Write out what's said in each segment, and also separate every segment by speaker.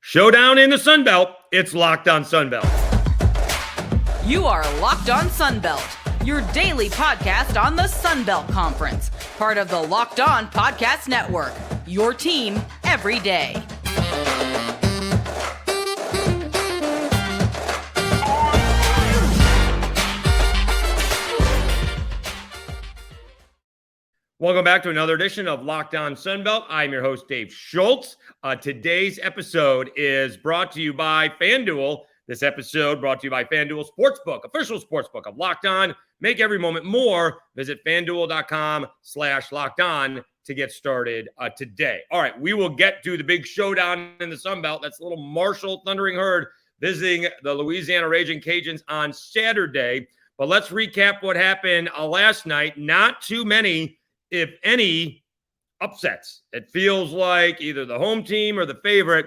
Speaker 1: Showdown in the Sun Belt. It's Locked on Sun Belt.
Speaker 2: You are Locked on Sun Belt, your daily podcast on the Sun Belt Conference, part of the Locked on Podcast Network, your team every day.
Speaker 1: Welcome back to another edition of Locked on Sun Belt. I'm your host, Dave Schultz. Today's episode is brought to you by FanDuel. This episode brought to you by FanDuel Sportsbook, official sportsbook of Locked On. Make every moment more. Visit FanDuel.com/LockedOn to get started today. All right, we will get to the big showdown in the Sun Belt. That's a little Marshall Thundering Herd visiting the Louisiana Ragin Cajuns on Saturday. But let's recap what happened last night. Not too many, if any, upsets. It feels like either the home team or the favorite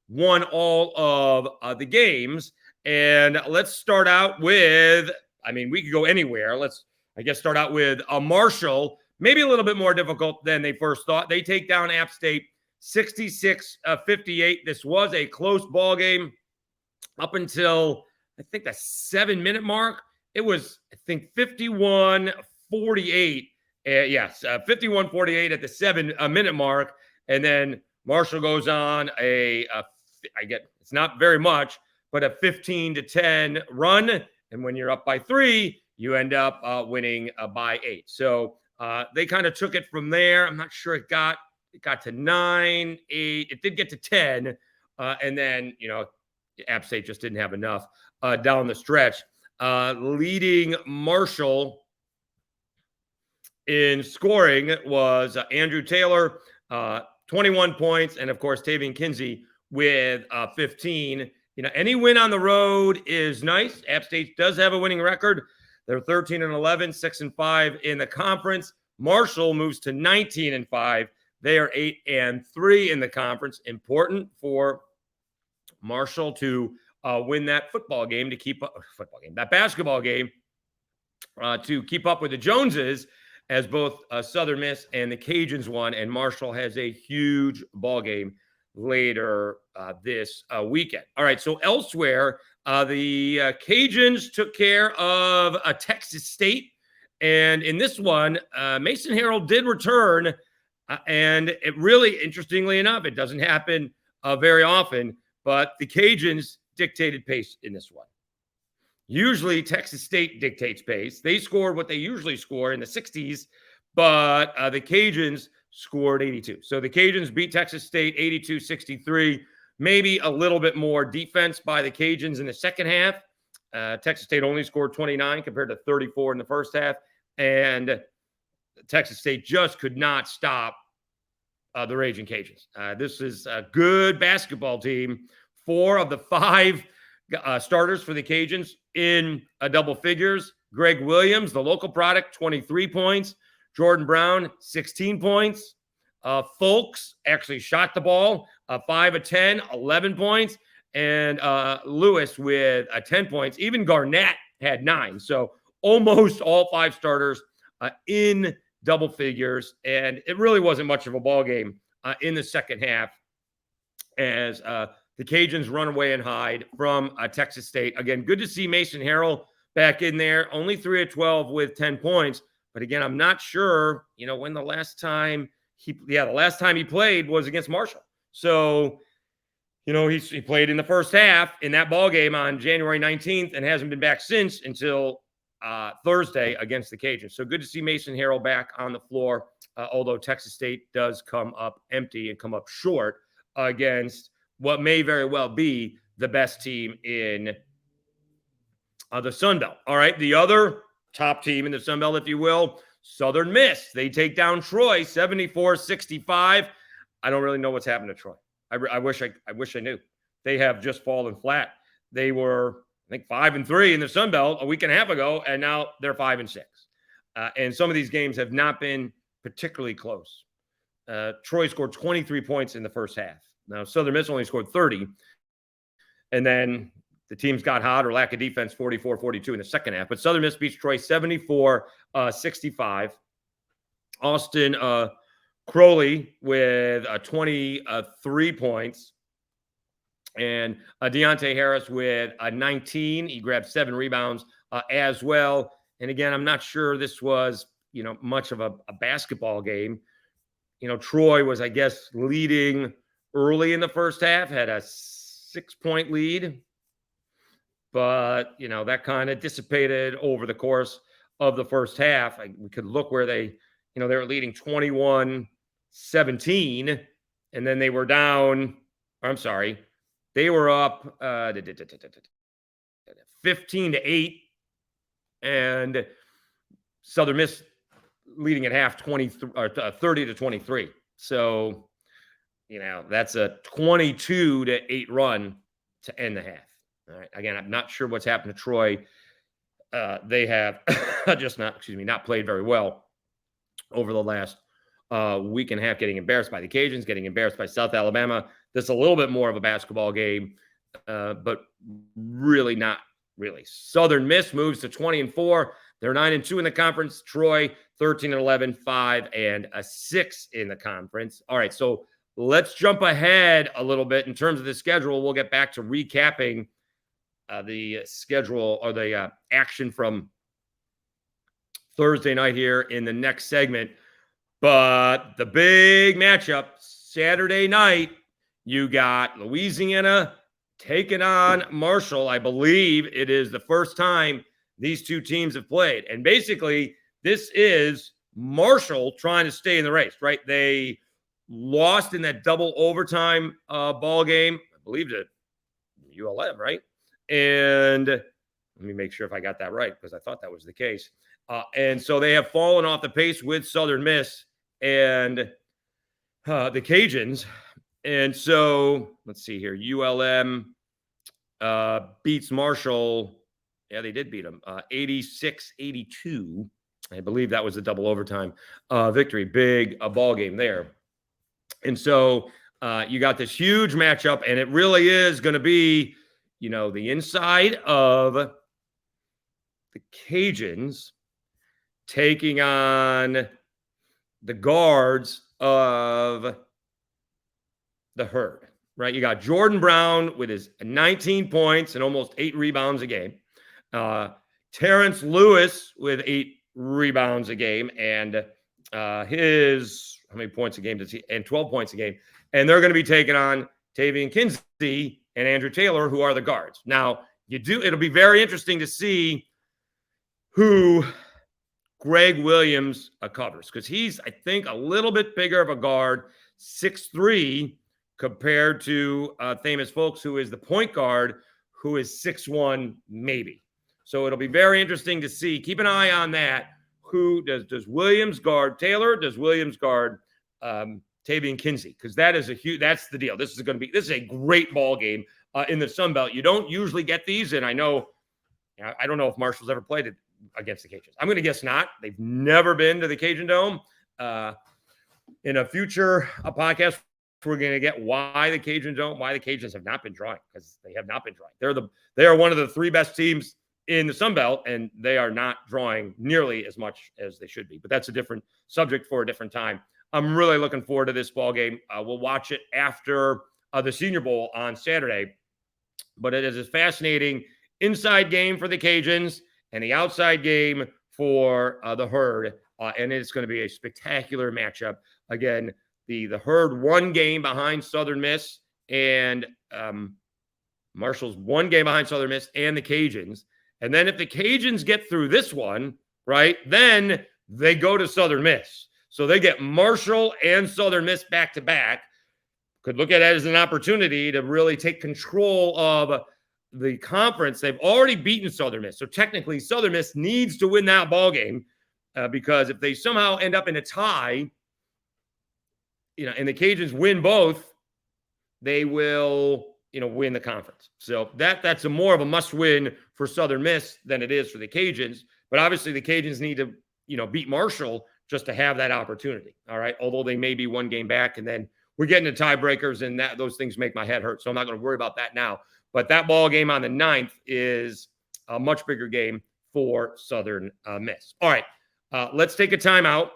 Speaker 1: won all of the games. And let's start out with, we could go anywhere. Let's, start out with Marshall. Maybe a little bit more difficult than they first thought. They take down App State 66-58. This was a close ball game up until, I think, the 7-minute mark. It was, 51-48. 51-48 at the 7-minute mark. And then Marshall goes on it's not very much, but a 15-10 run. And when you're up by 3, you end up winning by 8. So they kind of took it from there. I'm not sure it got to 9, 8. It did get to 10. And then, App State just didn't have enough down the stretch. Leading Marshall in scoring was Andrew Taylor, 21 points, and of course Tavian Kinsey with 15. Any win on the road is nice. App State does have a winning record. They're 13-11, 6-5 in the conference. Marshall moves to 19-5. They are 8-3 in the conference. Important for Marshall to win that basketball game to keep up with the Joneses, as both Southern Miss and the Cajuns won, and Marshall has a huge ball game later this weekend. All right, so elsewhere, the Cajuns took care of Texas State, and in this one, Mason Harrell did return, and it really, interestingly enough, it doesn't happen very often, but the Cajuns dictated pace in this one. Usually Texas State dictates pace. They scored what they usually score in the 60s, but the Cajuns scored 82. So the Cajuns beat Texas State 82-63. Maybe a little bit more defense by the Cajuns in the second half. Texas State only scored 29 compared to 34 in the first half. And Texas State just could not stop the Ragin' Cajuns. This is a good basketball team. 4 of the 5 starters for the Cajuns in double figures. Greg Williams, the local product, 23 points. Jordan Brown, 16 points. Folks actually shot the ball, 5 of 10, 11 points. And Lewis with 10 points. Even Garnett had 9. So almost all 5 starters in double figures. And it really wasn't much of a ball game in the second half as the Cajuns run away and hide from Texas State. Again, good to see Mason Harrell back in there. Only 3 of 12 with 10 points. But again, I'm not sure, when the last time he played was against Marshall. So, he played in the first half in that ball game on January 19th and hasn't been back since until Thursday against the Cajuns. So good to see Mason Harrell back on the floor, although Texas State does come up empty and come up short against what may very well be the best team in the Sun Belt. All right, the other top team in the Sun Belt, if you will, Southern Miss. They take down Troy 74-65. I don't really know what's happened to Troy. I wish I knew. They have just fallen flat. They were, 5-3 in the Sun Belt a week and a half ago, and now they're 5-6. And some of these games have not been particularly close. Troy scored 23 points in the first half. Now, Southern Miss only scored 30. And then the teams got hot or lack of defense, 44-42 in the second half. But Southern Miss beats Troy 74-65. Austin Crowley with 23 points. And Deontay Harris with a 19. He grabbed 7 rebounds as well. And again, I'm not sure this was, much of a basketball game. Troy was, I guess, leading early in the first half, had a 6-point lead. But, that kind of dissipated over the course of the first half. We could look where they were leading 21-17, and then they were down. I'm sorry. They were up 15-8, and Southern Miss leading at half 30-23. So, that's a 22-8 run to end the half. All right. Again, I'm not sure what's happened to Troy. They have not played very well over the last week and a half, getting embarrassed by the Cajuns, getting embarrassed by South Alabama. This is a little bit more of a basketball game, but really not really. Southern Miss moves to 20-4. They're 9-2 in the conference. Troy 13-11, 5-6 in the conference. All right, so let's jump ahead a little bit in terms of the schedule. We'll get back to recapping the schedule or the action from Thursday night here in the next segment. But the big matchup Saturday night, you got Louisiana taking on Marshall. I believe it is the first time these two teams have played. And basically, this is Marshall trying to stay in the race, right? They lost in that double overtime ball game. I believe it, ULM, right? And let me make sure if I got that right, because I thought that was the case. And so they have fallen off the pace with Southern Miss and the Cajuns. And so let's see here. ULM beats Marshall. Yeah, they did beat them 86-82. I believe that was a double overtime victory. Big ball game there. And so you got this huge matchup, and it really is going to be, the inside of the Cajuns taking on the guards of the Herd, right? You got Jordan Brown with his 19 points and almost 8 rebounds a game. Terrence Lewis with 8 rebounds a game, and his how many points a game does he? And 12 points a game. And they're going to be taking on Tavian Kinsey and Andrew Taylor, who are the guards. Now, it'll be very interesting to see who Greg Williams covers, because he's, I think, a little bit bigger of a guard, 6'3", compared to Thamus Folks, who is the point guard, who is 6'1", maybe. So it'll be very interesting to see. Keep an eye on that. Who does Williams guard Taylor? Does Williams guard Tavian Kinsey? Because that's the deal. This is a great ball game in the Sun Belt. You don't usually get these, and I don't know if Marshall's ever played it against the Cajuns. I'm going to guess not. They've never been to the Cajun Dome. In a future podcast, we're going to get why the Cajuns have not been drawing, because they have not been drawing. They are one of the 3 best teams in the Sun Belt, and they are not drawing nearly as much as they should be. But that's a different subject for a different time. I'm really looking forward to this ball game. We'll watch it after the Senior Bowl on Saturday. But it is a fascinating inside game for the Cajuns and the outside game for the Herd. And it's going to be a spectacular matchup. Again, the Herd 1 game behind Southern Miss, and Marshall's 1 game behind Southern Miss and the Cajuns. And then if the Cajuns get through this one, right, then they go to Southern Miss. So they get Marshall and Southern Miss back-to-back. Could look at it as an opportunity to really take control of the conference. They've already beaten Southern Miss. So technically, Southern Miss needs to win that ball game because if they somehow end up in a tie, and the Cajuns win both, they will win the conference. So that's more of a must-win for Southern Miss than it is for the Cajuns. But obviously the Cajuns need to, beat Marshall just to have that opportunity. All right. Although they may be 1 game back, and then we're getting to tiebreakers, and those things make my head hurt. So I'm not going to worry about that now. But that ball game on the 9th is a much bigger game for Southern Miss. All right. Let's take a timeout,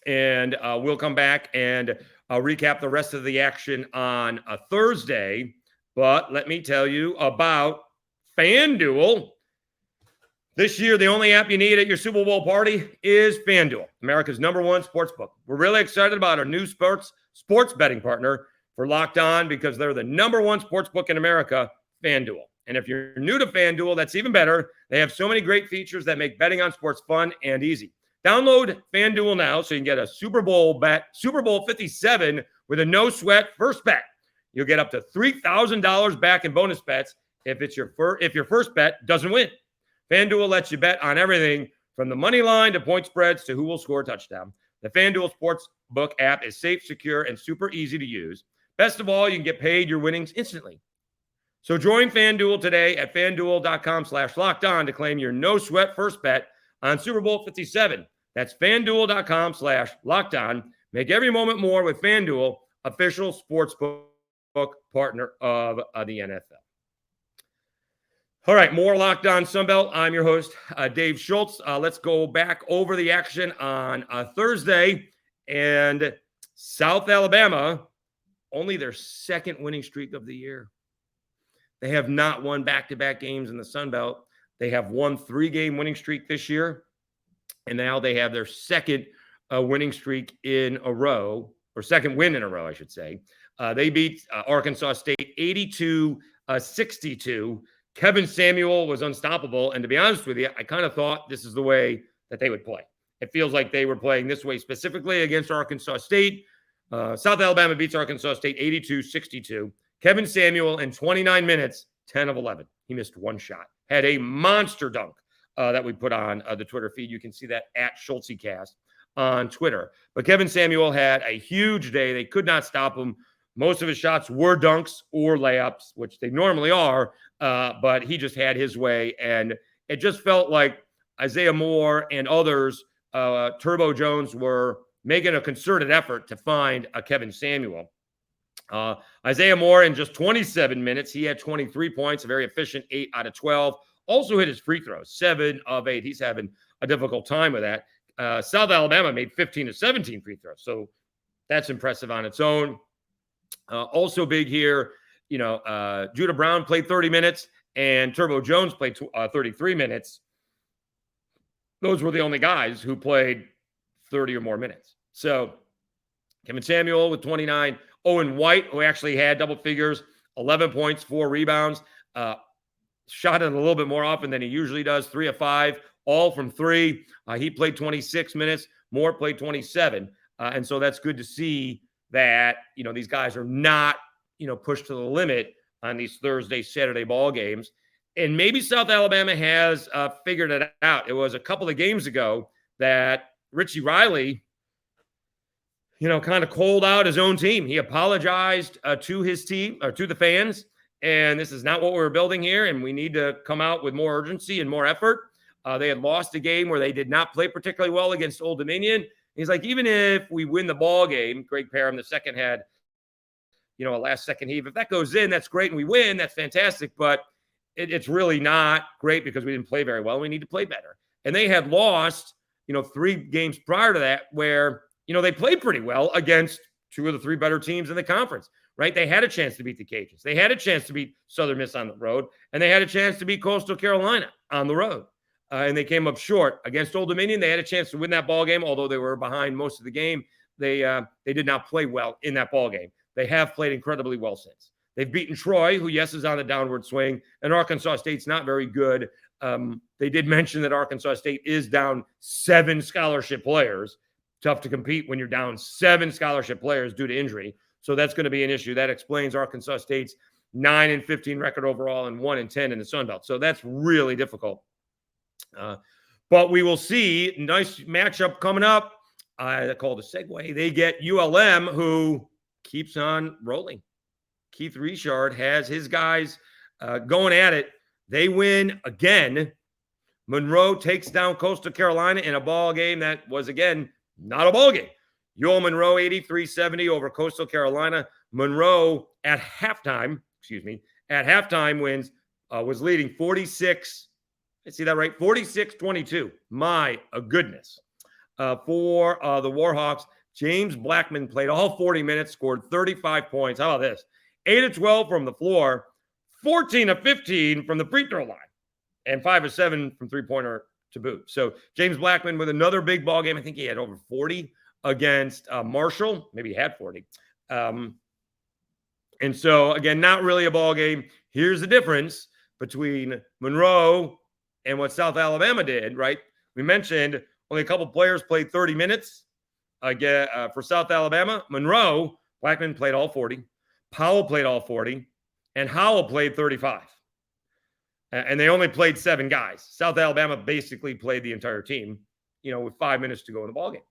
Speaker 1: and we'll come back and recap the rest of the action on a Thursday. But let me tell you about FanDuel. This year, the only app you need at your Super Bowl party is FanDuel, America's #1 sports book. We're really excited about our new sports betting partner for Locked On because they're the #1 sports book in America, FanDuel. And if you're new to FanDuel, that's even better. They have so many great features that make betting on sports fun and easy. Download FanDuel now so you can get a Super Bowl 57 with a no-sweat first bet. You'll get up to $3,000 back in bonus bets if your first bet doesn't win. FanDuel lets you bet on everything from the money line to point spreads to who will score a touchdown. The FanDuel Sportsbook app is safe, secure, and super easy to use. Best of all, you can get paid your winnings instantly. So join FanDuel today at FanDuel.com/LockedOn to claim your no-sweat first bet on Super Bowl 57. That's FanDuel.com/LockedOn. Make every moment more with FanDuel, official sportsbook partner of the NFL. All right, more Locked On Sunbelt. I'm your host, Dave Schultz. Let's go back over the action on Thursday. And South Alabama, only their second winning streak of the year. They have not won back-to-back games in the Sunbelt. They have won 3-game winning streak this year. And now they have their second winning streak in a row, or second win in a row, I should say. They beat Arkansas State 82-62. Kevin Samuel was unstoppable. And to be honest with you, I kind of thought this is the way that they would play. It feels like they were playing this way specifically against Arkansas State. South Alabama beats Arkansas State 82-62. Kevin Samuel in 29 minutes, 10 of 11. He missed one shot. Had a monster dunk that we put on the Twitter feed. You can see that at SchultzyCast on Twitter. But Kevin Samuel had a huge day. They could not stop him. Most of his shots were dunks or layups, which they normally are, but he just had his way. And it just felt like Isaiah Moore and others, Turbo Jones, were making a concerted effort to find a Kevin Samuel. Isaiah Moore, in just 27 minutes, he had 23 points, a very efficient 8 out of 12. Also hit his free throws, 7 of 8. He's having a difficult time with that. South Alabama made 15 of 17 free throws, so that's impressive on its own. Also big here, Judah Brown played 30 minutes and Turbo Jones played 33 minutes. Those were the only guys who played 30 or more minutes. So Kevin Samuel with 29. Owen White, who actually had double figures, 11 points, 4 rebounds, shot it a little bit more often than he usually does, 3 of 5, all from 3. He played 26 minutes. Moore played 27. And so that's good to see that, these guys are not, pushed to the limit on these Thursday, Saturday ball games. And maybe South Alabama has figured it out. It was a couple of games ago that Richie Riley, kind of called out his own team. He apologized to his team, or to the fans, and this is not what we're building here, and we need to come out with more urgency and more effort. They had lost a game where they did not play particularly well against Old Dominion. He's like, even if we win the ball game, Greg Parham the second had, a last-second heave. If that goes in, that's great, and we win, that's fantastic, but it's really not great because we didn't play very well. We need to play better. And they had lost, 3 games prior to that where they played pretty well against 2 of the 3 better teams in the conference, right? They had a chance to beat the Cajuns. They had a chance to beat Southern Miss on the road, and they had a chance to beat Coastal Carolina on the road. And they came up short. Against Old Dominion, they had a chance to win that ball game, although they were behind most of the game. They did not play well in that ball game. They have played incredibly well since. They've beaten Troy, who, yes, is on the downward swing, and Arkansas State's not very good. They did mention that Arkansas State is down 7 scholarship players. Tough to compete when you're down 7 scholarship players due to injury. So that's going to be an issue. That explains Arkansas State's 9-15 record overall and 1-10 in the Sun Belt. So that's really difficult. But we will see. Nice matchup coming up. I call it a segue. They get ULM, who keeps on rolling. Keith Richard has his guys going at it. They win again. Monroe takes down Coastal Carolina in a ball game that was, again, not a ball game. UL Monroe 83-70 over Coastal Carolina. Monroe at halftime wins, was leading 46. I see that right? 46-22. My goodness. For the Warhawks, James Blackman played all 40 minutes, scored 35 points. How about this? 8 of 12 from the floor, 14 of 15 from the free throw line, and 5 of 7 from three-pointer to boot. So James Blackman with another big ball game. I think he had over 40 against Marshall. Maybe he had 40. And so, again, not really a ball game. Here's the difference between Monroe and what South Alabama did, right? We mentioned only a couple players played 30 minutes for South Alabama. Monroe, Blackman played all 40. Powell played all 40. And Howell played 35. And they only played 7 guys. South Alabama basically played the entire team, with 5 minutes to go in the ballgame,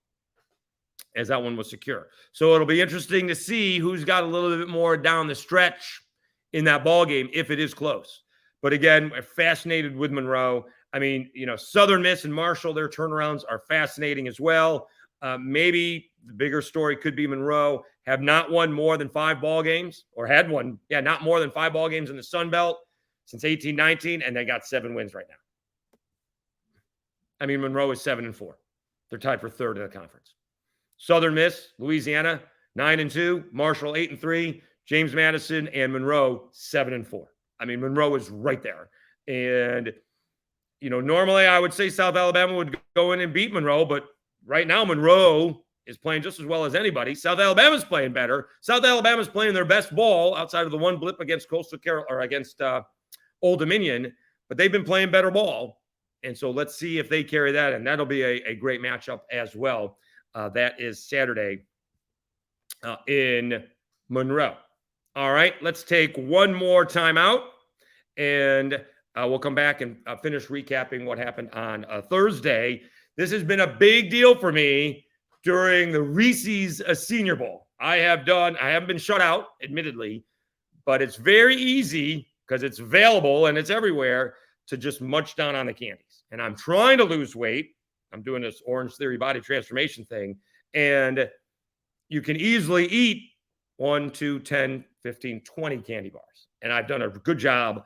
Speaker 1: as that one was secure. So it'll be interesting to see who's got a little bit more down the stretch in that ballgame if it is close. But again, we're fascinated with Monroe. I mean, Southern Miss and Marshall, their turnarounds are fascinating as well. Maybe the bigger story could be Monroe have not won more than 5 ball games, or had won, not more than 5 ball games in the Sun Belt since 18-19, and they got 7 wins right now. I mean, Monroe is 7-4. They're tied for 3rd in the conference. Southern Miss, Louisiana, 9-2. Marshall, 8-3. James Madison and Monroe, 7-4. I mean, Monroe is right there. And, normally I would say South Alabama would go in and beat Monroe, but right now Monroe is playing just as well as anybody. South Alabama's playing better. South Alabama's playing their best ball outside of the one blip against against Old Dominion, but they've been playing better ball. And so let's see if they carry that, and that'll be a great matchup as well. That is Saturday in Monroe. All right, let's take one more timeout, and we'll come back and finish recapping what happened on Thursday. This has been a big deal for me during the Reese's Senior Bowl. I haven't been shut out, admittedly, but it's very easy because it's available and it's everywhere to just munch down on the candies. And I'm trying to lose weight. I'm doing this Orange Theory body transformation thing. And you can easily eat 1, 2, 10, 15, 20 candy bars. And I've done a good job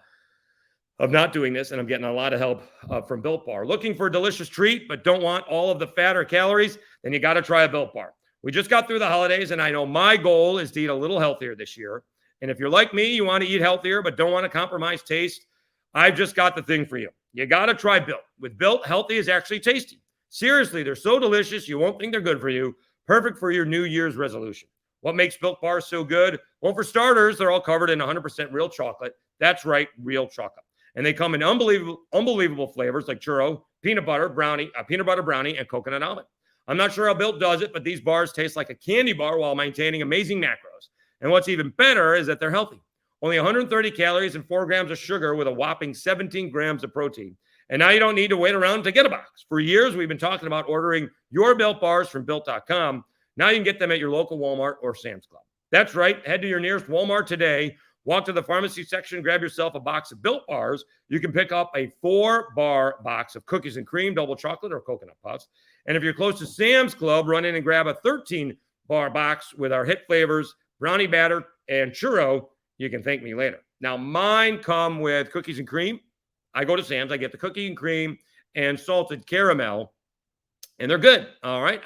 Speaker 1: of not doing this, and I'm getting a lot of help from Built Bar. Looking for a delicious treat, but don't want all of the fat or calories? Then you got to try a Built Bar. We just got through the holidays, and I know my goal is to eat a little healthier this year. And if you're like me, you want to eat healthier, but don't want to compromise taste, I've just got the thing for you. You got to try Built. With Built, healthy is actually tasty. Seriously, they're so delicious, you won't think they're good for you. Perfect for your New Year's resolution. What makes Built Bars so good? Well, for starters, they're all covered in 100% real chocolate. That's right, real chocolate. And they come in unbelievable flavors like churro, peanut butter brownie, and coconut almond. I'm not sure how Built does it, but these bars taste like a candy bar while maintaining amazing macros. And what's even better is that they're healthy. Only 130 calories and 4 grams of sugar with a whopping 17 grams of protein. And now you don't need to wait around to get a box. For years, we've been talking about ordering your Built Bars from Built.com. Now you can get them at your local Walmart or Sam's Club. That's right. Head to your nearest Walmart today. Walk to the pharmacy section, grab yourself a box of Built Bars. You can pick up a 4-bar box of cookies and cream, double chocolate, or coconut puffs. And if you're close to Sam's Club, run in and grab a 13-bar box with our hit flavors, brownie batter, and churro. You can thank me later. Now, mine come with cookies and cream. I go to Sam's. I get the cookie and cream and salted caramel, and they're good. All right.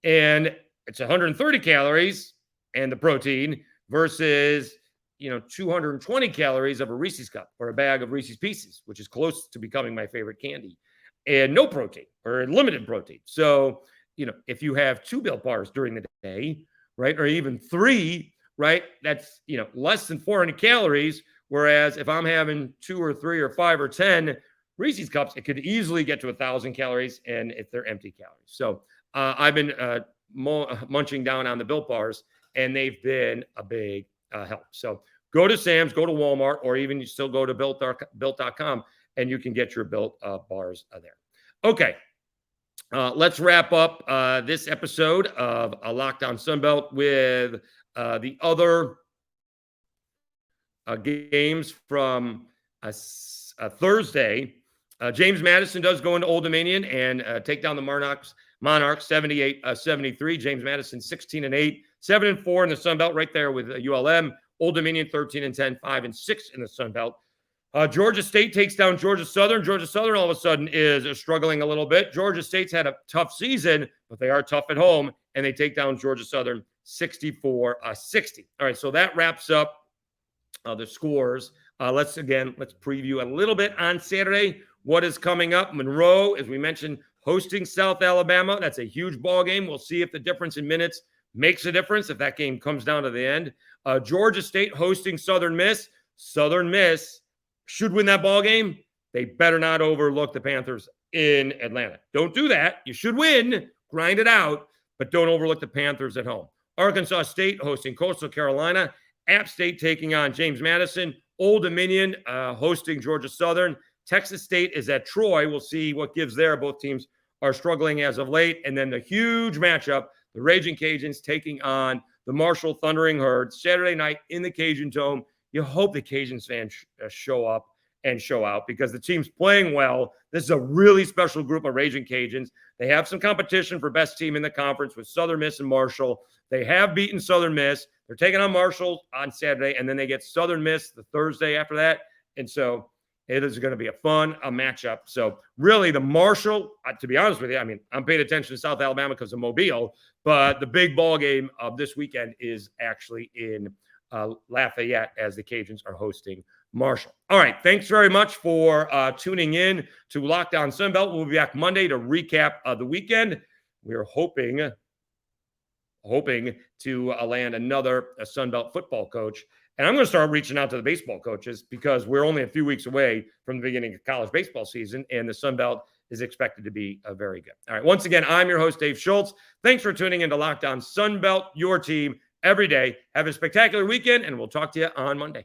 Speaker 1: And it's 130 calories and the protein versus 220 calories of a Reese's cup or a bag of Reese's Pieces, which is close to becoming my favorite candy, and no protein or limited protein. So, if you have 2 Built Bars during the day, right, or even 3, right, that's, less than 400 calories. Whereas if I'm having 2 or 3 or 5 or 10 Reese's cups, it could easily get to 1,000 calories, and if they're empty calories. So I've been munching down on the Built Bars, and they've been a big help. So go to Sam's, go to Walmart, or even you still go to Built.com, and you can get your Built Bars there. Okay, let's wrap up this episode of Locked On Sunbelt with the other games from Thursday. James Madison does go into Old Dominion and take down the Monarchs 78-73. James Madison 16-8, 7-4 in the Sun Belt, right there with ULM. Old Dominion 13-10, 5-6 in the Sun Belt. Georgia State takes down Georgia Southern. Georgia Southern all of a sudden is struggling a little bit. Georgia State's had a tough season, but they are tough at home, and they take down Georgia Southern 64-60. All right, so that wraps up the scores. Let's preview a little bit on Saturday what is coming up. Monroe, as we mentioned, hosting South Alabama. That's a huge ball game. We'll see if the difference in minutes makes a difference if that game comes down to the end. Georgia State hosting Southern Miss. Southern Miss should win that ball game. They better not overlook the Panthers in Atlanta. Don't do that. You should win, grind it out, but don't overlook the Panthers at home. Arkansas State hosting Coastal Carolina. App State taking on James Madison. Old Dominion hosting Georgia Southern. Texas State is at Troy. We'll see what gives there. Both teams are struggling as of late. And then the huge matchup, the Ragin Cajuns taking on the Marshall Thundering Herd Saturday night in the Cajun Dome. You hope the Cajuns fans show up and show out because the team's playing well. This is a really special group of Ragin Cajuns. They have some competition for best team in the conference with Southern Miss and Marshall. They have beaten Southern Miss. They're taking on Marshall on Saturday, and then they get Southern Miss the Thursday after that. And so it is going to be a fun matchup. So really the Marshall, to be honest with you, I mean, I'm paying attention to South Alabama because of Mobile, but the big ball game of this weekend is actually in Lafayette as the Cajuns are hosting Marshall. All right. Thanks very much for tuning in to Locked On Sunbelt. We'll be back Monday to recap the weekend. We're hoping to land another Sunbelt football coach. And I'm going to start reaching out to the baseball coaches because we're only a few weeks away from the beginning of college baseball season, and the Sunbelt is expected to be very good. All right. Once again, I'm your host, Dave Schultz. Thanks for tuning in to Locked On Sunbelt, your team every day. Have a spectacular weekend, and we'll talk to you on Monday.